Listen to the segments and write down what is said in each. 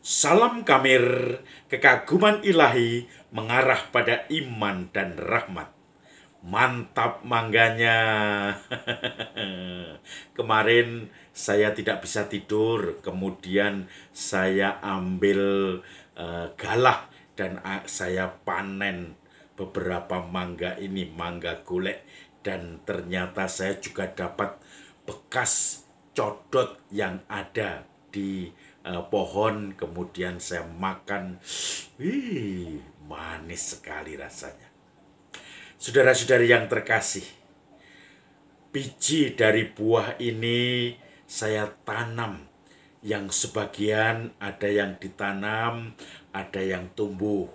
Salam Kamir, kekaguman ilahi mengarah pada iman dan rahmat. Mantap mangganya. Kemarin saya tidak bisa tidur, kemudian saya ambil galah dan saya panen beberapa mangga ini, mangga golek, dan ternyata saya juga dapat bekas codot yang ada di pohon. Kemudian saya makan, manis sekali rasanya. Saudara-saudari yang terkasih, biji dari buah ini saya tanam. Yang sebagian ada yang ditanam, ada yang tumbuh.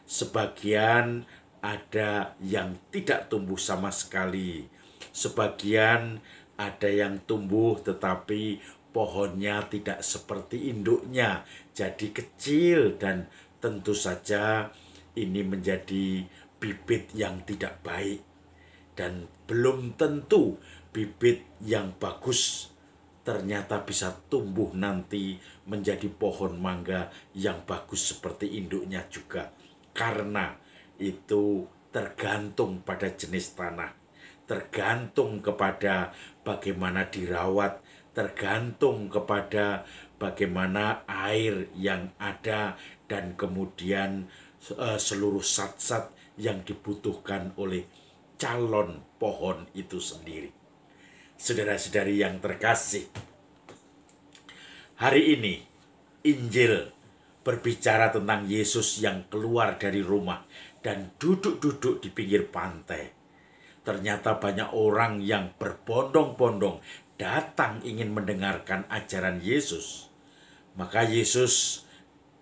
Sebagian ada yang tidak tumbuh sama sekali. Sebagian ada yang tumbuh tetapi pohonnya tidak seperti induknya, jadi kecil, dan tentu saja ini menjadi bibit yang tidak baik. Dan belum tentu bibit yang bagus ternyata bisa tumbuh nanti menjadi pohon mangga yang bagus seperti induknya juga. Karena itu tergantung pada jenis tanah, tergantung kepada bagaimana dirawat, tergantung kepada bagaimana air yang ada, dan kemudian seluruh zat-zat yang dibutuhkan oleh calon pohon itu sendiri. Saudara-saudari yang terkasih, hari ini Injil berbicara tentang Yesus yang keluar dari rumah dan duduk-duduk di pinggir pantai. Ternyata banyak orang yang berbondong-bondong datang ingin mendengarkan ajaran Yesus. Maka Yesus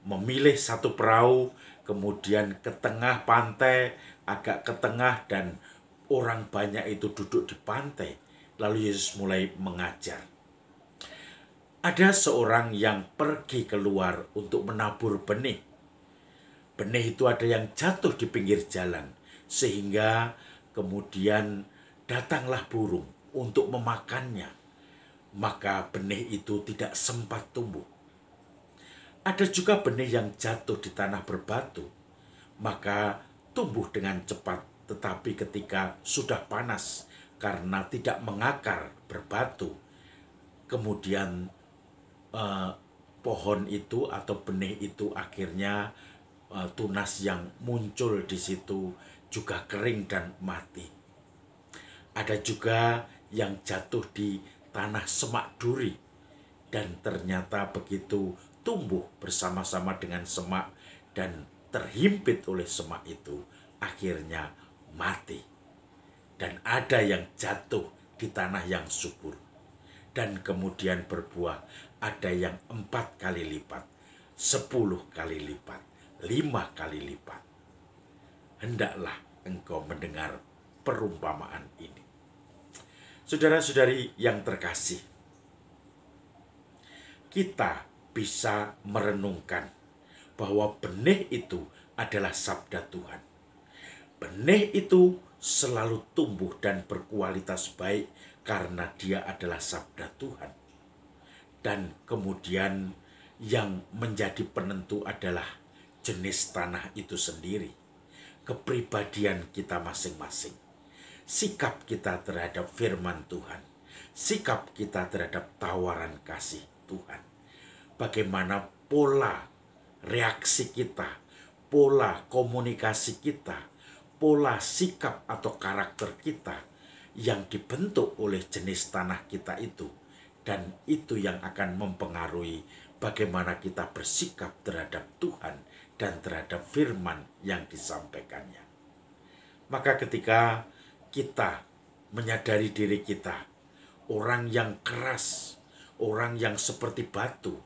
memilih satu perahu, kemudian ke tengah pantai, agak ke tengah, dan orang banyak itu duduk di pantai. Lalu Yesus mulai mengajar. Ada seorang yang pergi keluar untuk menabur benih. Benih itu ada yang jatuh di pinggir jalan, sehingga kemudian datanglah burung untuk memakannya. Maka benih itu tidak sempat tumbuh. Ada juga benih yang jatuh di tanah berbatu, maka tumbuh dengan cepat, tetapi ketika sudah panas karena tidak mengakar berbatu, kemudian pohon itu atau benih itu akhirnya tunas yang muncul di situ juga kering dan mati. Ada juga yang jatuh di tanah semak duri, dan ternyata begitu tumbuh bersama-sama dengan semak dan terhimpit oleh semak itu, akhirnya mati. Dan ada yang jatuh di tanah yang subur dan kemudian berbuah. Ada yang 4 kali lipat, 10 kali lipat, 5 kali lipat. Hendaklah engkau mendengar perumpamaan ini. Saudara-saudari yang terkasih, kita bisa merenungkan bahwa benih itu adalah sabda Tuhan. Benih itu selalu tumbuh dan berkualitas baik karena dia adalah sabda Tuhan. Dan kemudian yang menjadi penentu adalah jenis tanah itu sendiri, kepribadian kita masing-masing, sikap kita terhadap firman Tuhan, sikap kita terhadap tawaran kasih Tuhan, bagaimana pola reaksi kita, pola komunikasi kita, pola sikap atau karakter kita yang dibentuk oleh jenis tanah kita itu. Dan itu yang akan mempengaruhi bagaimana kita bersikap terhadap Tuhan dan terhadap firman yang disampaikannya. Maka ketika kita menyadari diri kita orang yang keras, orang yang seperti batu,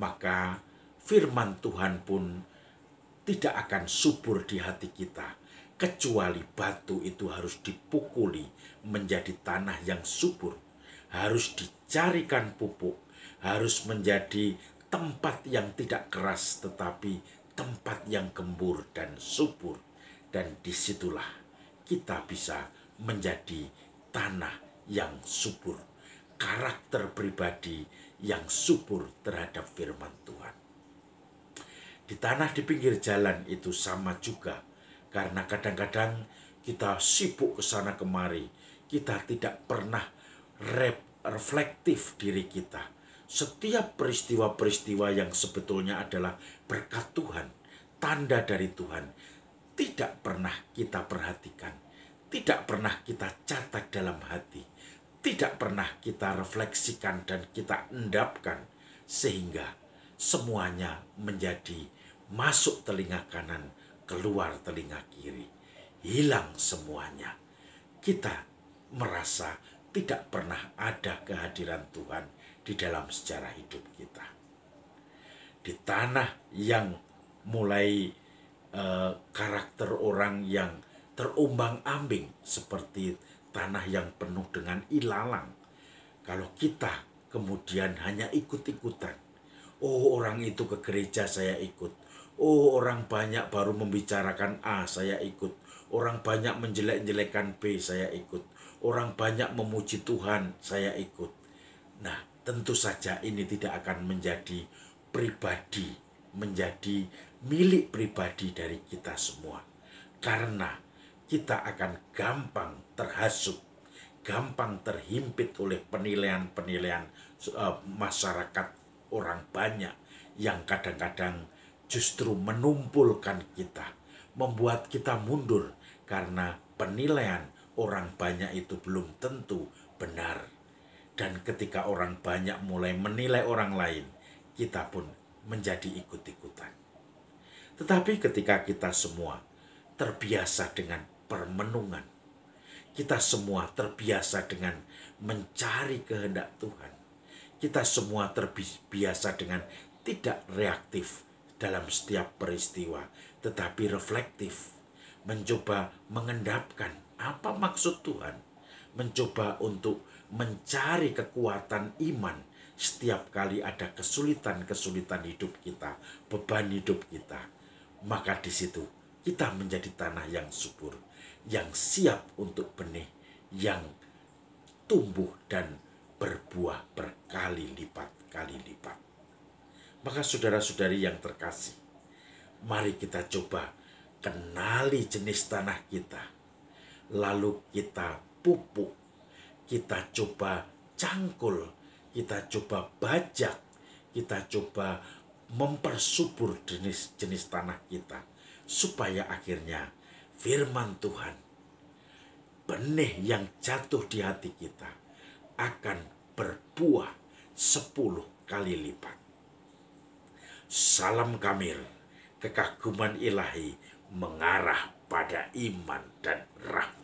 maka firman Tuhan pun tidak akan subur di hati kita, kecuali batu itu harus dipukuli menjadi tanah yang subur, harus dicarikan pupuk, harus menjadi tempat yang tidak keras tetapi tempat yang gembur dan subur. Dan disitulah kita bisa menjadi tanah yang subur, karakter pribadi yang subur terhadap firman Tuhan. Di tanah di pinggir jalan itu sama juga. Karena kadang-kadang kita sibuk ke sana kemari. Kita tidak pernah reflektif diri kita. Setiap peristiwa-peristiwa yang sebetulnya adalah berkat Tuhan, tanda dari Tuhan, tidak pernah kita perhatikan, tidak pernah kita catat dalam hati, tidak pernah kita refleksikan dan kita endapkan, sehingga semuanya menjadi masuk telinga kanan, keluar telinga kiri, hilang semuanya. Kita merasa tidak pernah ada kehadiran Tuhan di dalam sejarah hidup kita. Di tanah yang mulai karakter orang yang terombang-ambing seperti tanah yang penuh dengan ilalang. Kalau kita kemudian hanya ikut-ikutan, oh orang itu ke gereja saya ikut, oh orang banyak baru membicarakan A saya ikut, orang banyak menjelek-jelekan B saya ikut, orang banyak memuji Tuhan saya ikut. Nah, tentu saja ini tidak akan menjadi pribadi, menjadi milik pribadi dari kita semua. Karena kita akan gampang terhasut, gampang terhimpit oleh penilaian-penilaian masyarakat orang banyak yang kadang-kadang justru menumpulkan kita, membuat kita mundur karena penilaian orang banyak itu belum tentu benar. Dan ketika orang banyak mulai menilai orang lain, kita pun menjadi ikut-ikutan. Tetapi ketika kita semua terbiasa dengan permenungan, kita semua terbiasa dengan mencari kehendak Tuhan, kita semua terbiasa dengan tidak reaktif dalam setiap peristiwa, tetapi reflektif, mencoba mengendapkan apa maksud Tuhan, mencoba untuk mencari kekuatan iman setiap kali ada kesulitan-kesulitan hidup kita, beban hidup kita. Maka di situ kita menjadi tanah yang subur, yang siap untuk benih, yang tumbuh dan berbuah berkali lipat-kali lipat. Maka saudara-saudari yang terkasih, mari kita coba kenali jenis tanah kita, lalu kita pupuk, kita coba cangkul, kita coba bajak, kita coba mempersubur jenis tanah kita, supaya akhirnya firman Tuhan, benih yang jatuh di hati kita, akan berbuah 10 kali lipat. Salam Kamil, kekaguman ilahi mengarah pada iman dan rahmat.